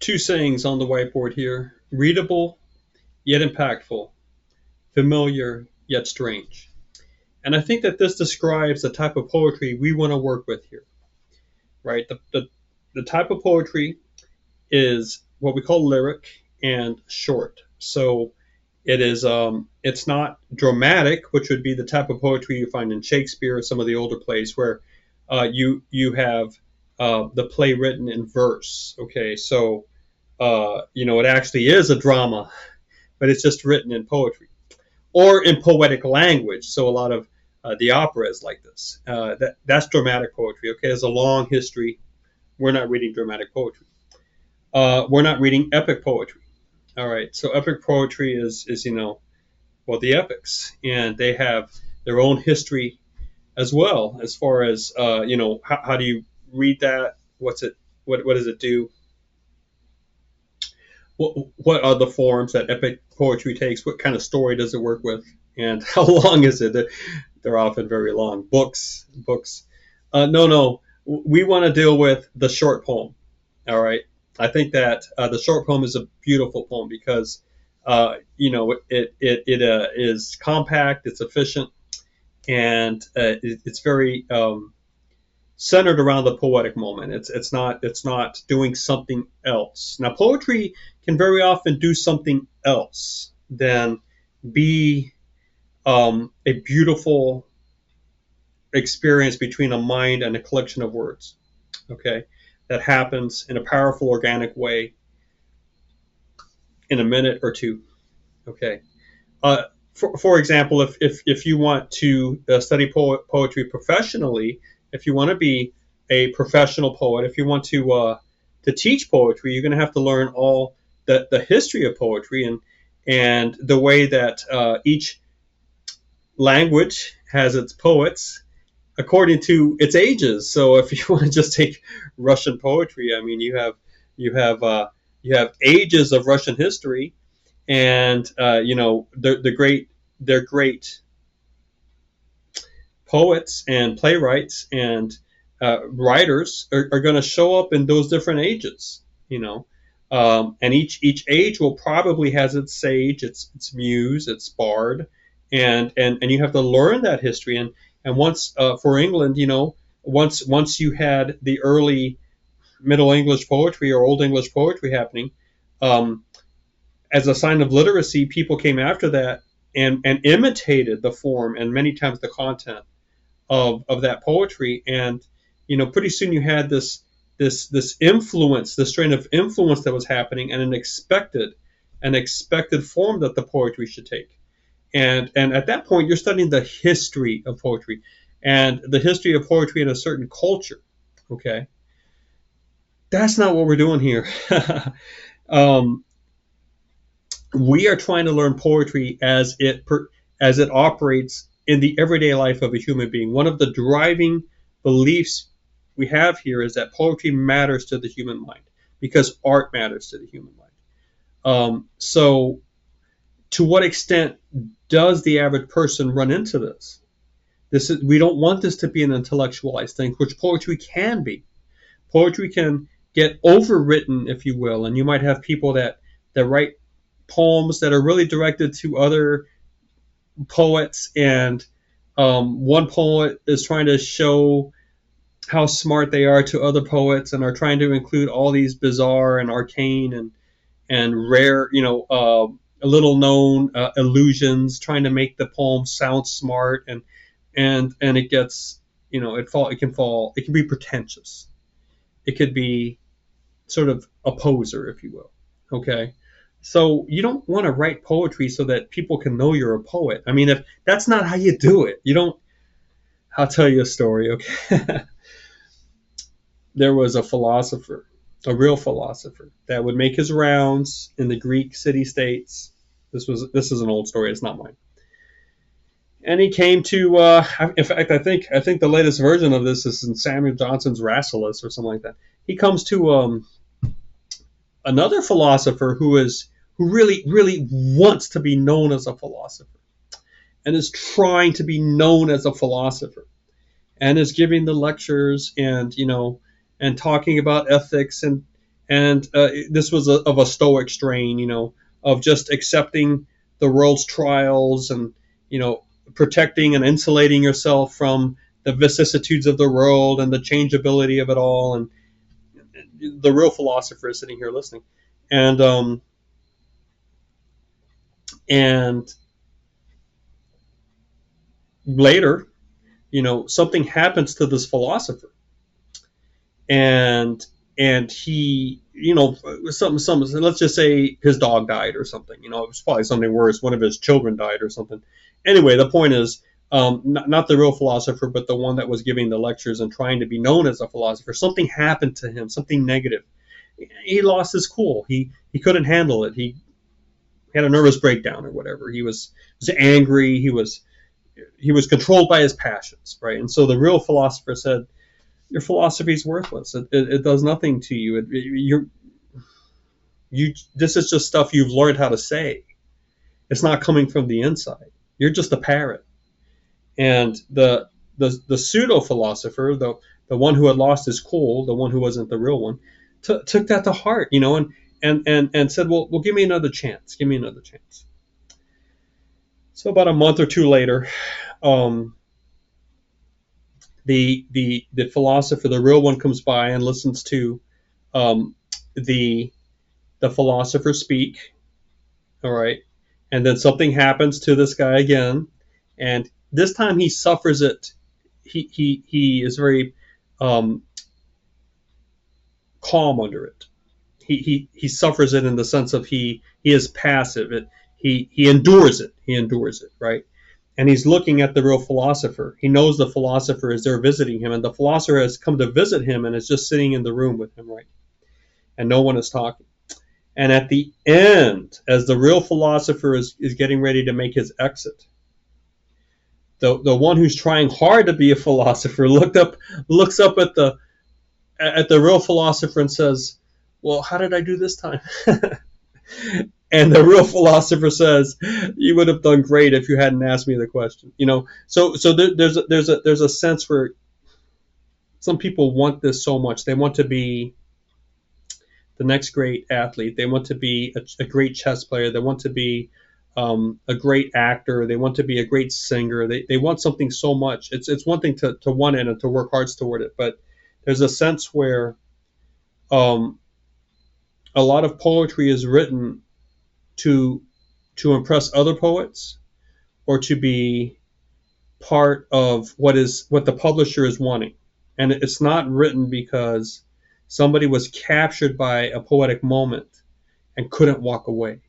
two sayings on the whiteboard here: readable yet impactful, familiar yet strange. And I think that this describes the type of poetry we want to work with here, right? The type of poetry is what we call lyric and short. So it's not dramatic, which would be the type of poetry you find in Shakespeare or some of the older plays where you have the play written in verse. Okay, so it actually is a drama, but it's just written in poetry or in poetic language. So a lot of the opera is like this. That's dramatic poetry. Okay, there's a long history. We're not reading dramatic poetry. We're not reading epic poetry. All right, so epic poetry is the epics, and they have their own history as well as far as how do you read that? What does it do? What are the forms that epic poetry takes? What kind of story does it work with? And how long is it? They're often very long. Books. No. We want to deal with the short poem. All right. I think that the short poem is a beautiful poem because, it is compact, it's efficient, and it's very centered around the poetic moment. It's not doing something else. Now, poetry can very often do something else than be a beautiful experience between a mind and a collection of words. Okay, that happens in a powerful, organic way in a minute or two. Okay. For example, if you want to study poetry professionally, if you want to be a professional poet, if you want to teach poetry, you're going to have to learn all the history of poetry and the way that each language has its poets according to its ages. So if you want to just take Russian poetry, I mean, you have ages of Russian history, and they're great poets and playwrights and writers are going to show up in those different ages, and each age will probably has its sage, its muse, its bard, and you have to learn that history. And once for England, once you had the early Middle English poetry or Old English poetry happening, as a sign of literacy, people came after that and imitated the form and many times the content of that poetry. And pretty soon you had this influence, this strain of influence that was happening, and an expected form that the poetry should take. And at that point, you're studying the history of poetry and the history of poetry in a certain culture. Okay, that's not what we're doing here. We are trying to learn poetry as it operates in the everyday life of a human being. One of the driving beliefs we have here is that poetry matters to the human mind because art matters to the human mind. So, to what extent does the average person run into this? We don't want this to be an intellectualized thing, which poetry can be. Poetry can get overwritten, if you will, and you might have people that write poems that are really directed to other poets, and one poet is trying to show how smart they are to other poets and are trying to include all these bizarre and arcane and rare, little known illusions, trying to make the poem sound smart, and it gets, it can be pretentious. It could be sort of a poser, if you will. Okay. So you don't want to write poetry so that people can know you're a poet. I mean, if that's not how you do it, you don't. I'll tell you a story. Okay. There was a philosopher, a real philosopher, that would make his rounds in the Greek city-states. This is an old story. It's not mine. And he came to, in fact, I think the latest version of this is in Samuel Johnson's Rasselas or something like that. He comes to another philosopher who really, really wants to be known as a philosopher and is trying to be known as a philosopher and is giving the lectures and talking about ethics and And this was of a stoic strain, of just accepting the world's trials and, protecting and insulating yourself from the vicissitudes of the world and the changeability of it all. And the real philosopher is sitting here listening. And later, something happens to this philosopher, and he, some let's just say his dog died or something. It was probably something worse. One of his children died or something. Anyway, the point is, not the real philosopher, but the one that was giving the lectures and trying to be known as a philosopher. Something happened to him, something negative. He lost his cool. He couldn't handle it. He had a nervous breakdown or whatever. He was angry. He was controlled by his passions, right? And so the real philosopher said, your philosophy is worthless. It does nothing to you. This is just stuff you've learned how to say. It's not coming from the inside. You're just a parrot. And the pseudo philosopher, the one who had lost his cool, the one who wasn't the real one, took that to heart, and said, well, give me another chance. Give me another chance. So about a month or two later, the philosopher, the real one, comes by and listens to the philosopher speak. All right, and then something happens to this guy again, and this time he suffers it. He is very calm under it. He suffers it in the sense of he is passive. He endures it. He endures it, right? And he's looking at the real philosopher. He knows the philosopher is there visiting him, and the philosopher has come to visit him and is just sitting in the room with him, right? And no one is talking. And at the end, as the real philosopher is getting ready to make his exit, the one who's trying hard to be a philosopher looks up at the real philosopher and says, well, how did I do this time? And the real philosopher says, you would have done great if you hadn't asked me the question. So there's a sense where some people want this so much. They want to be the next great athlete. They want to be a great chess player. They want to be a great actor. They want to be a great singer. They want something so much. It's one thing to want it and to work hard toward it, but there's a sense where a lot of poetry is written to impress other poets, or to be part of what the publisher is wanting. And it's not written because somebody was captured by a poetic moment and couldn't walk away.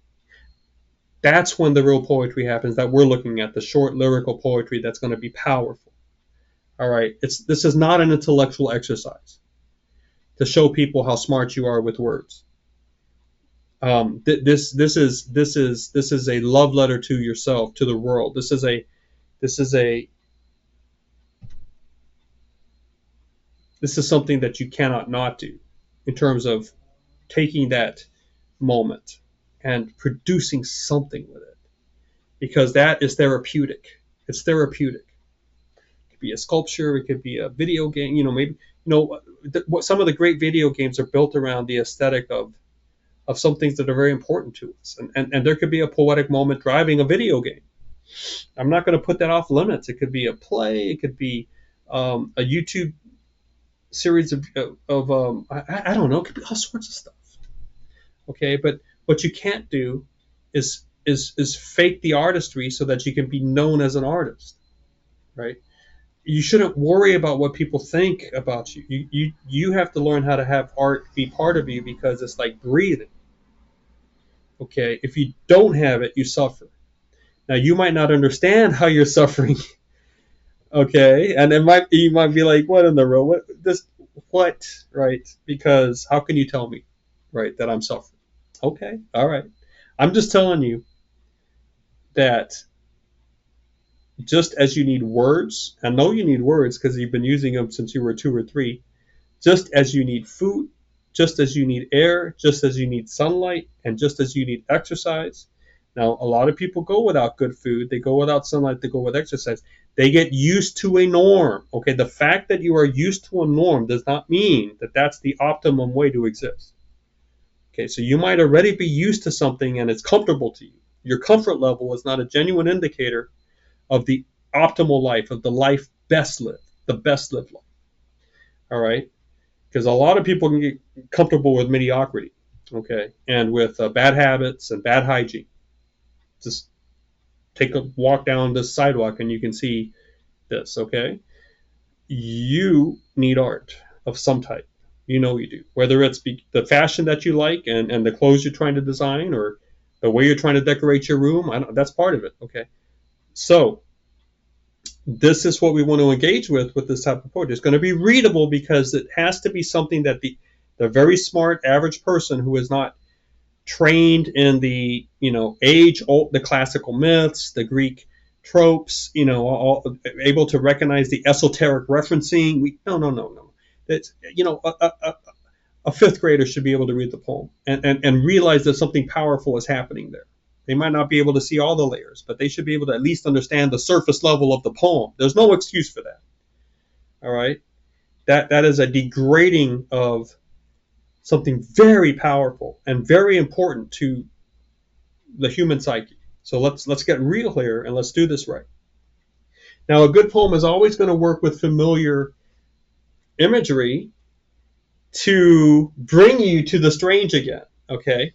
That's when the real poetry happens that we're looking at, the short lyrical poetry that's going to be powerful. All right, this is not an intellectual exercise to show people how smart you are with words. This is a love letter to yourself, to the world. This is something that you cannot not do, in terms of taking that moment and producing something with it, because that is therapeutic. It's therapeutic. It could be a sculpture. It could be a video game. Maybe some of the great video games are built around the aesthetic of some things that are very important to us. And there could be a poetic moment driving a video game. I'm not going to put that off limits. It could be a play. It could be a YouTube series of I don't know. It could be all sorts of stuff. Okay, but what you can't do is fake the artistry so that you can be known as an artist, right? You shouldn't worry about what people think about you. You have to learn how to have art be part of you, because it's like breathing. Okay, if you don't have it, you suffer. Now, you might not understand how you're suffering. Okay, and you might be like, what in the world? What, right? Because how can you tell me, right, that I'm suffering? Okay, all right. I'm just telling you that just as you need words, I know you need words because you've been using them since you were 2 or 3, just as you need food, just as you need air, just as you need sunlight, and just as you need exercise. Now, a lot of people go without good food. They go without sunlight. They go with exercise. They get used to a norm. Okay, the fact that you are used to a norm does not mean that that's the optimum way to exist. Okay, so you might already be used to something and it's comfortable to you. Your comfort level is not a genuine indicator of the optimal life, of the life best lived, the best lived life. All right, because a lot of people can get comfortable with mediocrity, okay, and with bad habits and bad hygiene. Just take a walk down this sidewalk and you can see this, okay? You need art of some type. You know you do. Whether it's the fashion that you like and the clothes you're trying to design or the way you're trying to decorate your room, that's part of it, okay? So this is what we want to engage with this type of poetry. It's going to be readable because it has to be something that the very smart average person who is not trained in the age old, the classical myths, the Greek tropes, able to recognize the esoteric referencing. No. That's a fifth grader should be able to read the poem and realize that something powerful is happening there. They might not be able to see all the layers, but they should be able to at least understand the surface level of the poem. There's no excuse for that. All right, that is a degrading of something very powerful and very important to the human psyche. So let's get real here and let's do this right. Now, a good poem is always going to work with familiar imagery to bring you to the strange again. Okay,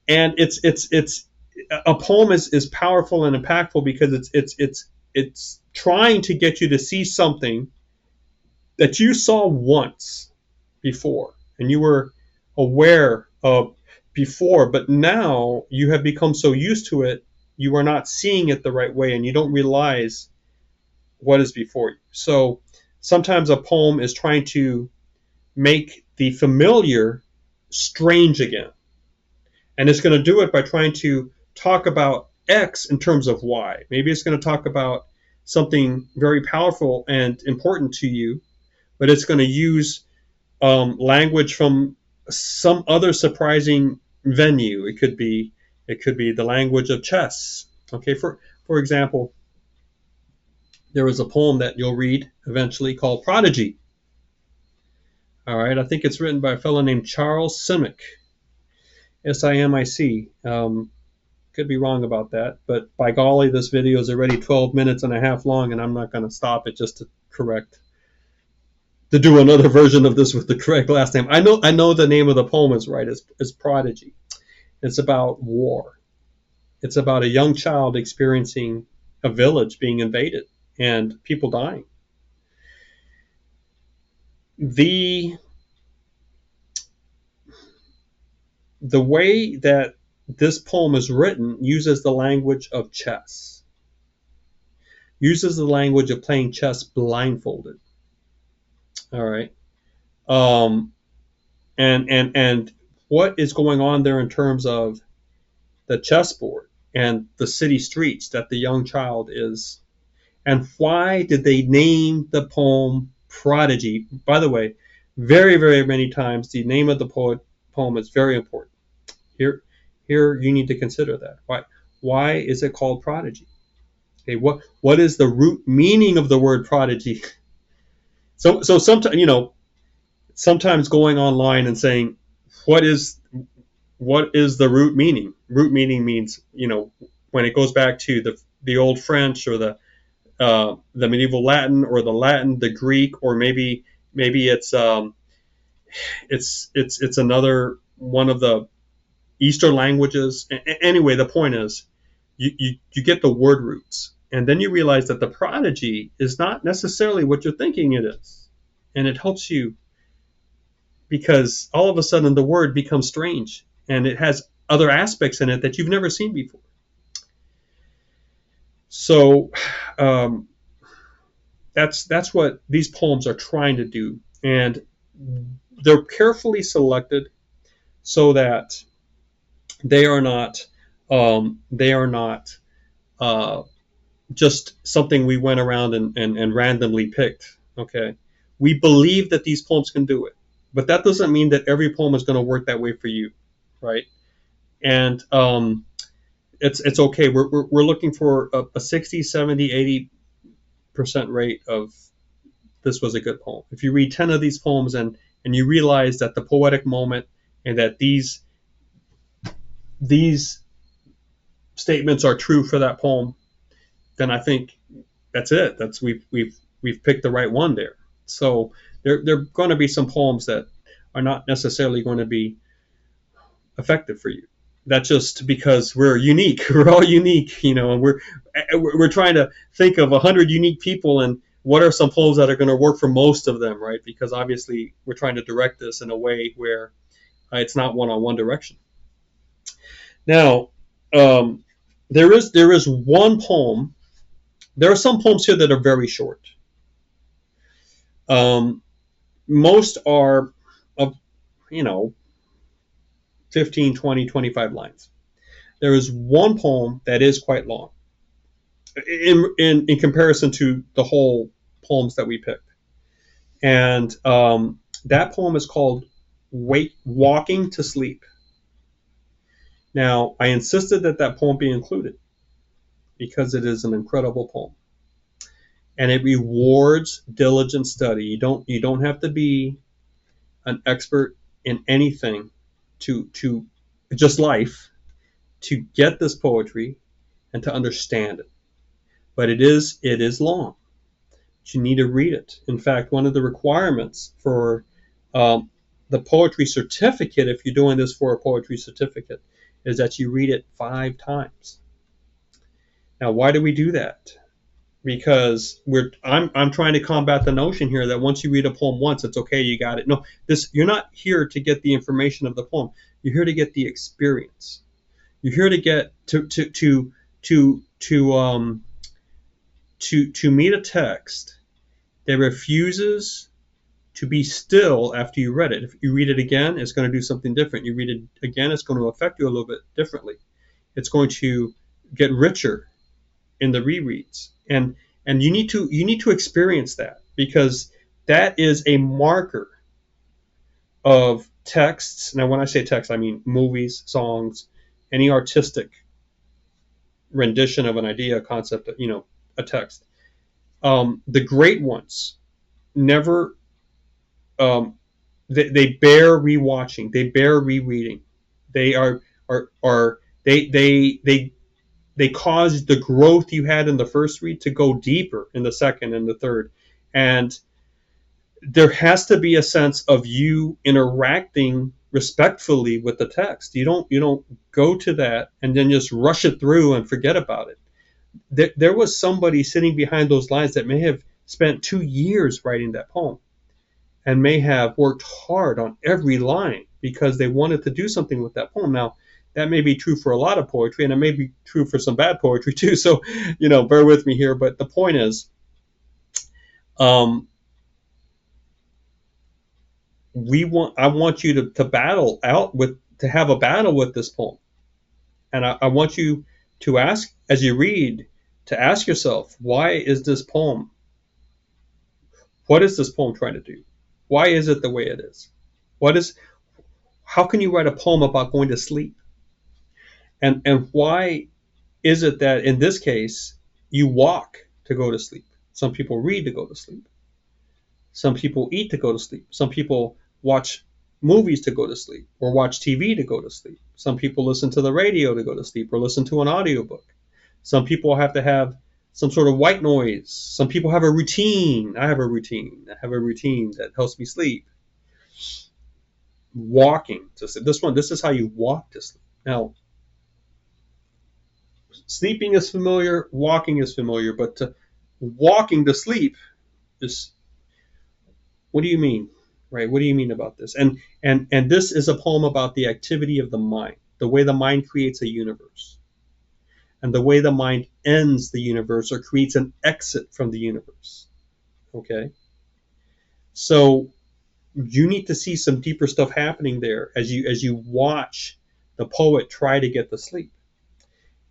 and it's a poem is powerful and impactful because it's trying to get you to see something that you saw once before and you were aware of before, but now you have become so used to it, you are not seeing it the right way and you don't realize what is before you. So sometimes a poem is trying to make the familiar strange again. And it's going to do it by trying to talk about X in terms of Y. Maybe it's going to talk about something very powerful and important to you, but it's going to use language from some other surprising venue. It could be the language of chess. Okay, for example, there was a poem that you'll read eventually called Prodigy. All right, I think it's written by a fellow named Charles Simic. Simic. Could be wrong about that, but by golly, this video is already 12 minutes and a half long, and I'm not going to stop it just to do another version of this with the correct last name. I know the name of the poem is right. It's Prodigy. It's about war. It's about a young child experiencing a village being invaded and people dying. The way that this poem is written uses the language of chess, uses the language of playing chess blindfolded. All right. And what is going on there in terms of the chessboard and the city streets that the young child is, and why did they name the poem Prodigy? By the way, very, very many times the name of the poem is very important. Here you need to consider that. Why is it called Prodigy? Okay, what is the root meaning of the word prodigy? So sometimes going online and saying what is the root meaning? Root meaning means when it goes back to the old French or the medieval Latin or the Latin, the Greek, or maybe it's another one of the Eastern languages. Anyway, the point is you get the word roots, and then you realize that the prodigy is not necessarily what you're thinking it is, and it helps you because all of a sudden the word becomes strange and it has other aspects in it that you've never seen before. So that's what these poems are trying to do, and they're carefully selected so that they are not just something we went around and randomly picked. Okay, we believe that these poems can do it, but that doesn't mean that every poem is going to work that way for you, right? And it's okay. We're looking for a 60, 70, 80% rate of this was a good poem. If you read 10 of these poems and and you realize that the poetic moment and that these statements are true for that poem, then I think that's it. That's we've picked the right one there. So there are going to be some poems that are not necessarily going to be effective for you. That's just because we're unique. We're all unique, and we're trying to think of 100 unique people and what are some poems that are going to work for most of them, right? Because obviously we're trying to direct this in a way where it's not one direction. Now, there is one poem. There are some poems here that are very short. Most are of 15, 20, 25 lines. There is one poem that is quite long in comparison to the whole poems that we picked. And that poem is called Walking to Sleep. Now, I insisted that poem be included because it is an incredible poem. And it rewards diligent study. You don't have to be an expert in anything to just life to get this poetry and to understand it. But it is long. You need to read it. In fact, one of the requirements for the poetry certificate, if you're doing this for a poetry certificate, is that you read it 5 times. Now, why do we do that? Because I'm trying to combat the notion here that once you read a poem once, it's okay, you got it. No, you're not here to get the information of the poem. You're here to get the experience. You're here to get to meet a text that refuses to be still after you read it. If you read it again, it's going to do something different. You read it again, it's going to affect you a little bit differently. It's going to get richer in the rereads, and you need to experience that, because that is a marker of texts. Now, when I say text, I mean movies, songs, any artistic rendition of an idea, a concept, a text. The great ones never. They bear rewatching. They bear rereading. They they cause the growth you had in the first read to go deeper in the second and the third. And there has to be a sense of you interacting respectfully with the text. You don't go to that and then just rush it through and forget about it. There was somebody sitting behind those lines that may have spent 2 years writing that poem and may have worked hard on every line because they wanted to do something with that poem. Now, that may be true for a lot of poetry, and it may be true for some bad poetry too. So, bear with me here. But the point is, I want you to battle out to have a battle with this poem, and I want you to ask as you read, to ask yourself, what is this poem trying to do? Why is it the way it is? How can you write a poem about going to sleep? And why is it that in this case you walk to go to sleep? Some people read to go to sleep. Some people eat to go to sleep. Some people watch movies to go to sleep, or watch TV to go to sleep. Some people listen to the radio to go to sleep, or listen to an audiobook. Some people have to have some sort of white noise. Some people have a routine. I have a routine. That helps me sleep. Walking to sleep. This is how you walk to sleep. Now, sleeping is familiar, walking is familiar, but walking to sleep is, what do you mean? Right? What do you mean about this? And this is a poem about the activity of the mind, the way the mind creates a universe, and the way the mind ends the universe or creates an exit from the universe. Okay? So you need to see some deeper stuff happening there as you watch the poet try to get to sleep.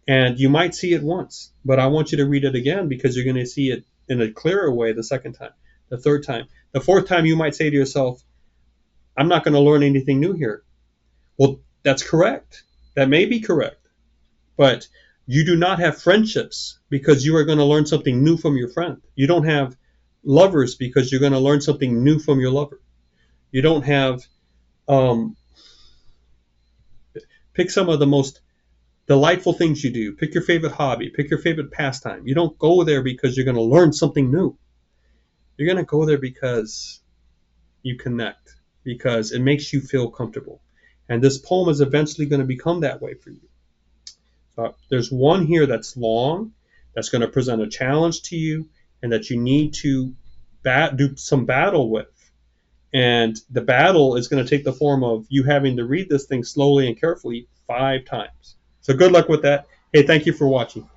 And you might see it once, but I want you to read it again, because you're going to see it in a clearer way the second time, the third time. The fourth time, you might say to yourself, I'm not going to learn anything new here. Well, that's correct. That may be correct. But you do not have friendships because you are going to learn something new from your friend. You don't have lovers because you're going to learn something new from your lover. You don't have, pick some of the most delightful things you do. Pick your favorite hobby. Pick your favorite pastime. You don't go there because you're going to learn something new. You're going to go there because you connect, because it makes you feel comfortable. And this poem is eventually going to become that way for you. There's one here that's long, that's going to present a challenge to you, and that you need to do some battle with. And the battle is going to take the form of you having to read this thing slowly and carefully 5 times. So good luck with that. Hey, thank you for watching.